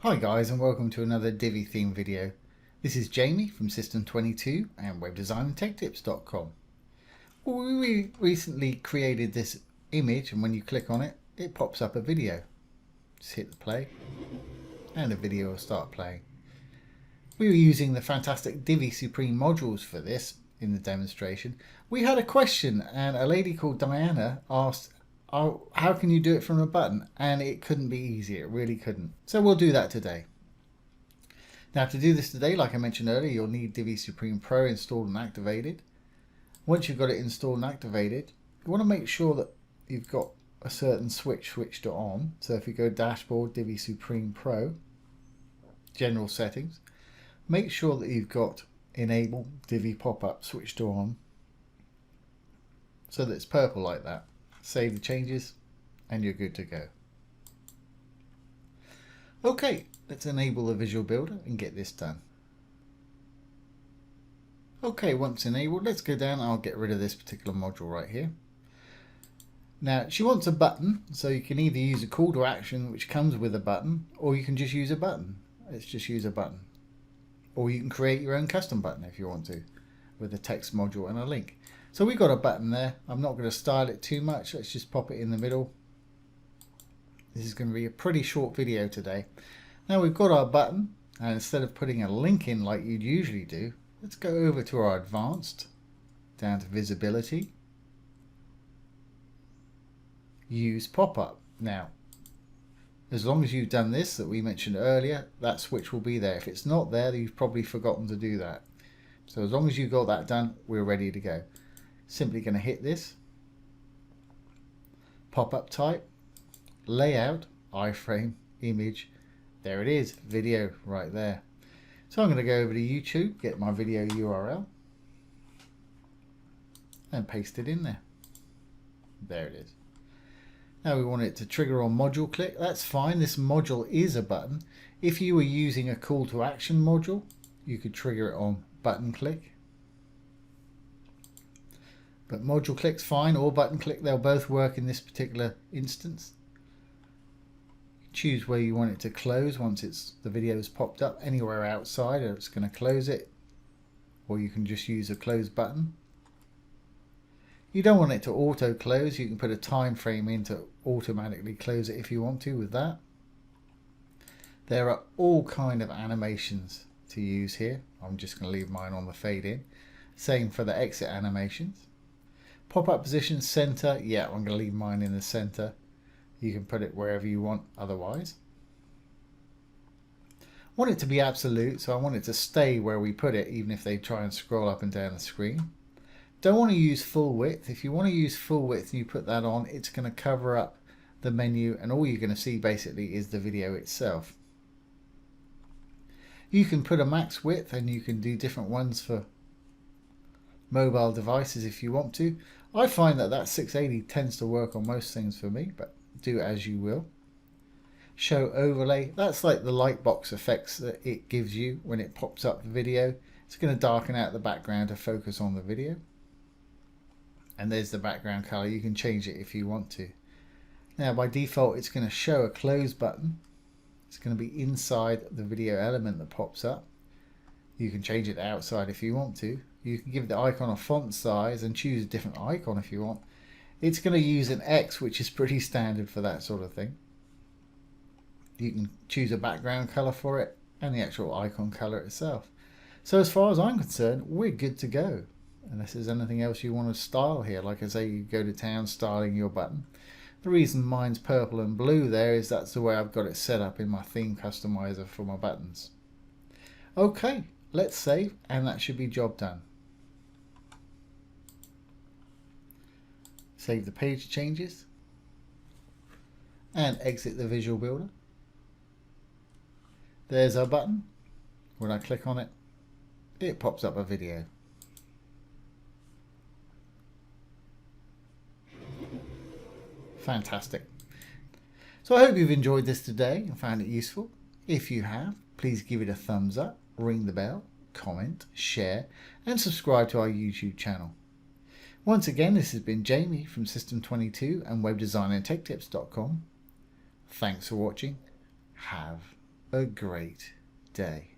Hi guys, and welcome to another Divi theme video. This is Jamie from System22 and webdesignandtechtips.com. Well, we recently created this image, and when you click on it, it pops up a video. Just hit the play and the video will start playing. We were using the fantastic Divi Supreme Modules for this in the demonstration. We had a question and a lady called Diana asked, oh, how can you do it from a button? And it couldn't be easy, it really couldn't. So we'll do that today. Now to do this today, like I mentioned earlier, you'll need Divi Supreme Pro installed and activated. Once you've got it installed and activated, you want to make sure that you've got a certain switch switched on. So if you go Dashboard, Divi Supreme Pro, General Settings, make sure that you've got Enable Divi Popup switched on so that it's purple like that. Save the changes and you're good to go. Okay, let's enable the Visual Builder and get this done. Okay, once enabled, let's go down. I'll get rid of this particular module right here. Now, she wants a button, so you can either use a call to action which comes with a button, or you can just use a button. Let's just use a button. Or you can create your own custom button if you want to, with a text module and a link. So we've got a button there. I'm not going to style it too much. Let's just pop it in the middle. This is going to be a pretty short video today. Now we've got our button, and instead of putting a link in like you'd usually do, let's go over to our advanced, down to visibility, use pop-up. Now, as long as you've done this that we mentioned earlier, that switch will be there. If it's not there, you've probably forgotten to do that. So as long as you've got that done, we're ready to go. Simply going to hit this, pop-up type, layout, iframe, image, there it is, video right there. So I'm going to go over to YouTube, get my video URL and paste it in there. There it is. Now we want it to trigger on module click. That's fine, this module is a button. If you were using a call to action module, you could trigger it on button click. But module click's fine, or button click, they'll both work in this particular instance. Choose where you want it to close once the video is popped up. Anywhere outside, it's going to close it, or you can just use a close button. You don't want it to auto close, you can put a time frame in to automatically close it if you want to with that. There are all kind of animations to use here. I'm just going to leave mine on the fade in. Same for the exit animations. Pop-up position, center, yeah, I'm going to leave mine in the center. You can put it wherever you want otherwise. Want it to be absolute, so I want it to stay where we put it, even if they try and scroll up and down the screen. Don't want to use full width. If you want to use full width and you put that on, it's going to cover up the menu and all you're going to see basically is the video itself. You can put a max width and you can do different ones for mobile devices if you want to. I find that 680 tends to work on most things for me, but do as you will. Show overlay, that's like the light box effects that it gives you when it pops up the video. It's going to darken out the background to focus on the video. And there's the background color. You can change it if you want to. Now by default it's going to show a close button. It's going to be inside the video element that pops up. You can change it outside if you want to. You can give the icon a font size and choose a different icon if you want. It's going to use an X, which is pretty standard for that sort of thing. You can choose a background color for it and the actual icon color itself. So as far as I'm concerned, we're good to go. Unless there's anything else you want to style here. Like I say, you go to town styling your button. The reason mine's purple and blue there is that's the way I've got it set up in my theme customizer for my buttons. Okay, let's save and that should be job done. Save the page changes and exit the Visual Builder. There's our button. When I click on it, it pops up a video. Fantastic. So I hope you've enjoyed this today and found it useful. If you have, please give it a thumbs up, ring the bell, comment, share and subscribe to our YouTube channel. Once again, this has been Jamie from System22 and webdesignandtechtips.com. Thanks for watching. Have a great day.